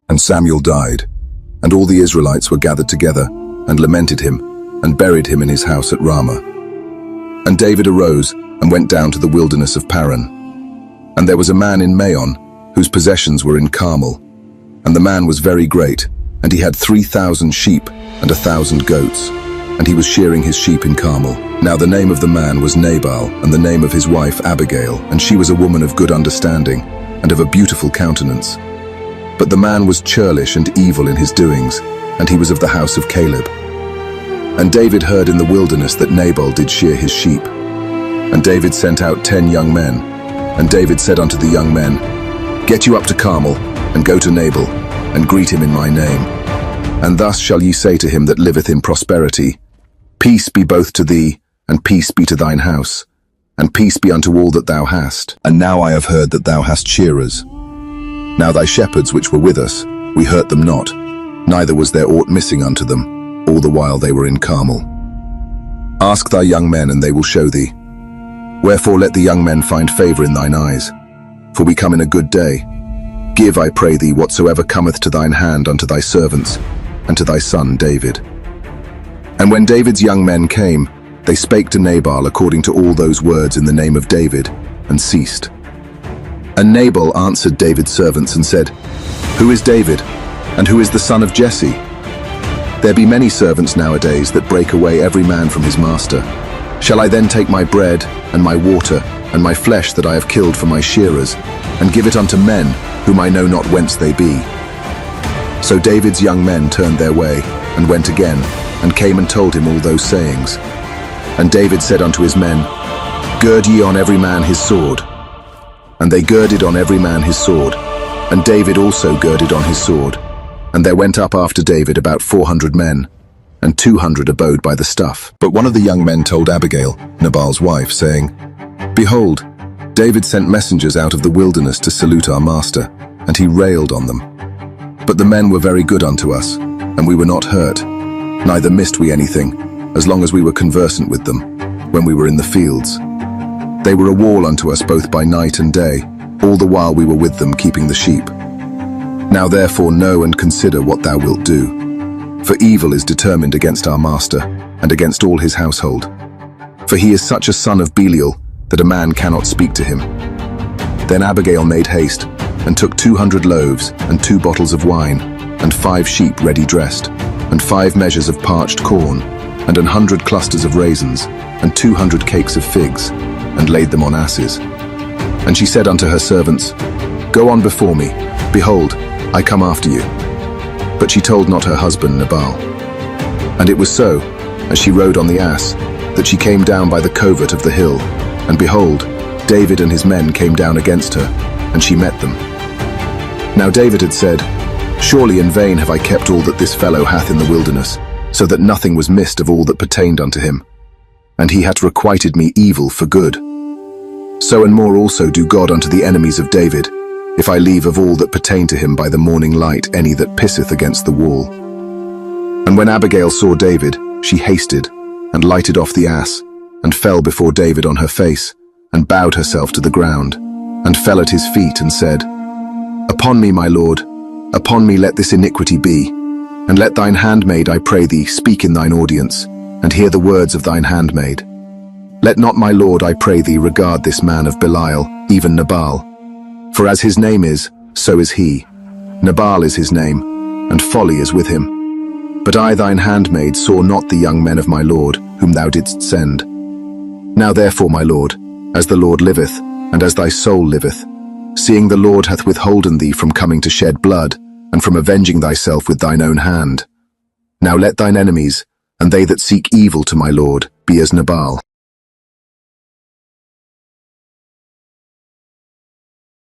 And Samuel died, and all the Israelites were gathered together, and lamented him, and buried him in his house at Ramah. And David arose, and went down to the wilderness of Paran. And there was a man in Maon, whose possessions were in Carmel. And the man was very great, and he had 3,000 sheep, and 1,000 goats, and he was shearing his sheep in Carmel. Now the name of the man was Nabal, and the name of his wife Abigail, and she was a woman of good understanding, and of a beautiful countenance. But the man was churlish and evil in his doings, and he was of the house of Caleb. And David heard in the wilderness that Nabal did shear his sheep. And David sent out 10 young men. And David said unto the young men, Get you up to Carmel, and go to Nabal, and greet him in my name. And thus shall ye say to him that liveth in prosperity, Peace be both to thee, and peace be to thine house, and peace be unto all that thou hast. And now I have heard that thou hast shearers. Now thy shepherds which were with us, we hurt them not, neither was there aught missing unto them, all the while they were in Carmel. Ask thy young men, and they will show thee. Wherefore let the young men find favour in thine eyes, for we come in a good day. Give, I pray thee, whatsoever cometh to thine hand unto thy servants, and to thy son David. And when David's young men came, they spake to Nabal according to all those words in the name of David, and ceased. And Nabal answered David's servants and said, Who is David, and who is the son of Jesse? There be many servants nowadays that break away every man from his master. Shall I then take my bread, and my water, and my flesh that I have killed for my shearers, and give it unto men, whom I know not whence they be? So David's young men turned their way, and went again, and came and told him all those sayings. And David said unto his men, Gird ye on every man his sword. And they girded on every man his sword, and David also girded on his sword. And there went up after David about 400 men, and 200 abode by the stuff. But one of the young men told Abigail, Nabal's wife, saying, Behold, David sent messengers out of the wilderness to salute our master, and he railed on them. But the men were very good unto us, and we were not hurt, neither missed we anything, as long as we were conversant with them, when we were in the fields. They were a wall unto us both by night and day, all the while we were with them keeping the sheep. Now therefore know and consider what thou wilt do. For evil is determined against our master, and against all his household. For he is such a son of Belial, that a man cannot speak to him. Then Abigail made haste, and took 200 loaves, and 2 bottles of wine, and 5 sheep ready dressed, and 5 measures of parched corn, and 100 clusters of raisins, and 200 cakes of figs, and laid them on asses. And she said unto her servants, Go on before me, behold, I come after you. But she told not her husband Nabal. And it was so, as she rode on the ass, that she came down by the covert of the hill, and behold, David and his men came down against her, and she met them. Now David had said, Surely in vain have I kept all that this fellow hath in the wilderness, so that nothing was missed of all that pertained unto him. And he hath requited me evil for good. So and more also do God unto the enemies of David, if I leave of all that pertain to him by the morning light any that pisseth against the wall. And when Abigail saw David, she hasted, and lighted off the ass, and fell before David on her face, and bowed herself to the ground, and fell at his feet, and said, Upon me, my lord, upon me let this iniquity be, and let thine handmaid, I pray thee, speak in thine audience, and hear the words of thine handmaid. Let not my lord, I pray thee, regard this man of Belial, even Nabal. For as his name is, so is he. Nabal is his name, and folly is with him. But I thine handmaid saw not the young men of my lord, whom thou didst send. Now therefore, my lord, as the Lord liveth, and as thy soul liveth, seeing the Lord hath withholden thee from coming to shed blood, and from avenging thyself with thine own hand. Now let thine enemies, and they that seek evil to my lord, be as Nabal.